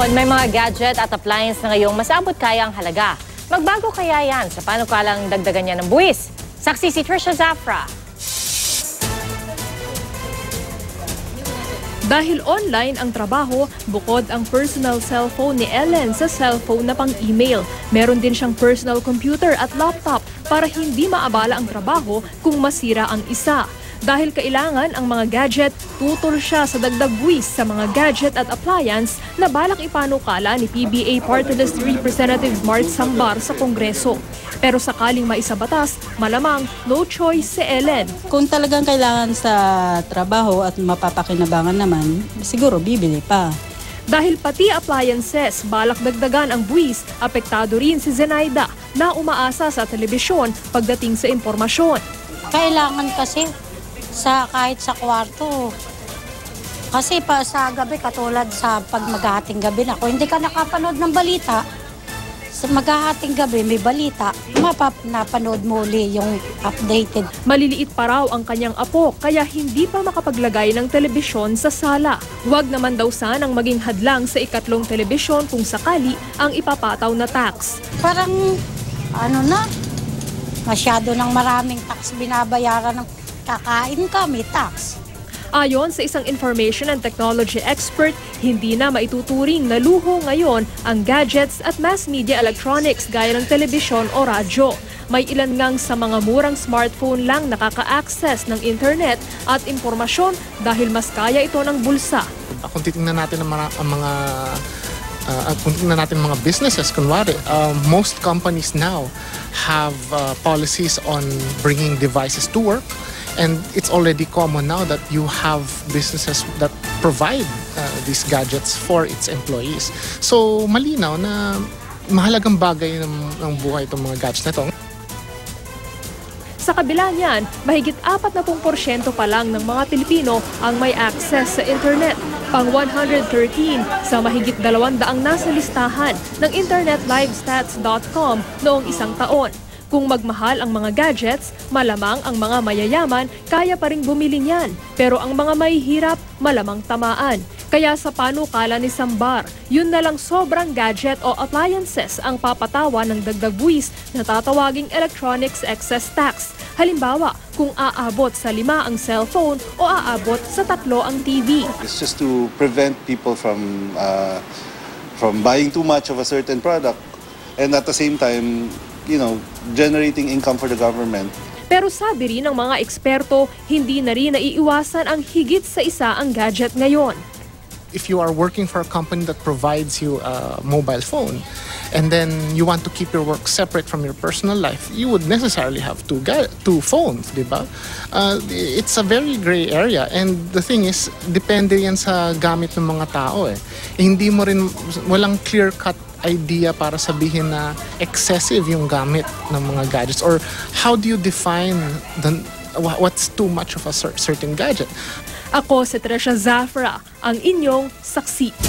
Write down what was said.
Pag may mga gadget at appliance na ngayong mas abot kaya ang halaga, magbago kaya yan sa panukalang dagdagan niya ng buwis? Saksi si Trisha Zafra. Dahil online ang trabaho, bukod ang personal cellphone ni Ellen sa cellphone na pang-email. Meron din siyang personal computer at laptop para hindi maabala ang trabaho kung masira ang isa. Dahil kailangan ang mga gadget, tutol siya sa dagdag buwis sa mga gadget at appliance na balak ipanukala ni PBA Party List Representative Mart Sambar sa Kongreso. Pero sakaling maisabatas, malamang no choice si Ellen. Kung talagang kailangan sa trabaho at mapapakinabangan naman, siguro bibili pa. Dahil pati appliances, balak dagdagan ang buwis, apektado rin si Zenaida na umaasa sa telebisyon pagdating sa impormasyon. Kailangan kasi kahit sa kwarto. Kasi pa sa gabi, katulad sa pag maghahating gabi na, kung hindi ka nakapanood ng balita, sa maghahating gabi may balita, napanood mo uli yung updated. Maliliit pa raw ang kanyang apo kaya hindi pa makapaglagay ng telebisyon sa sala. Huwag naman daw sanang maging hadlang sa ikatlong telebisyon kung sakali ang ipapataw na tax. Parang masyado ng maraming tax binabayaran ng kakain ka, may tax. Ayon sa isang information and technology expert, hindi na maituturing na luho ngayon ang gadgets at mass media electronics gaya ng telebisyon o radyo. May ilan ngang sa mga murang smartphone lang nakaka-access ng internet at impormasyon dahil mas kaya ito ng bulsa. Kung titingnan natin ang mga businesses, kunwari, most companies now have policies on bringing devices to work. And it's already common now that you have businesses that provide these gadgets for its employees. So malinaw na mahalagang bagay ng buhay itong mga gadgets na ito. Sa kabila niyan, mahigit 40% pa lang ng mga Pilipino ang may access sa internet. Pang 113 sa mahigit 200 nasa listahan ng internetlivestats.com noong isang taon. Kung magmahal ang mga gadgets, malamang ang mga mayayaman kaya pa ring bumili niyan. Pero ang mga mahihirap, malamang tamaan. Kaya sa panukala ni Sambar, yun na lang sobrang gadget o appliances ang papatawa ng dagdag buwis na tatawaging electronics excess tax. Halimbawa, kung aabot sa 5 ang cellphone o aabot sa 3 ang TV. It's just to prevent people from buying too much of a certain product and at the same time, generating income for the government. Pero sabi rin ng mga eksperto, hindi na rin naiiwasan ang higit sa isa ang gadget ngayon. If you are working for a company that provides you a mobile phone and then you want to keep your work separate from your personal life, you would necessarily have two phones, di ba? It's a very gray area and the thing is, depende yan sa gamit ng mga tao. Hindi mo rin, walang clear-cut idea para sabihin na excessive yung gamit ng mga gadgets or how do you define what's too much of a certain gadget? Ako si Trisha Zafra, ang inyong saksi.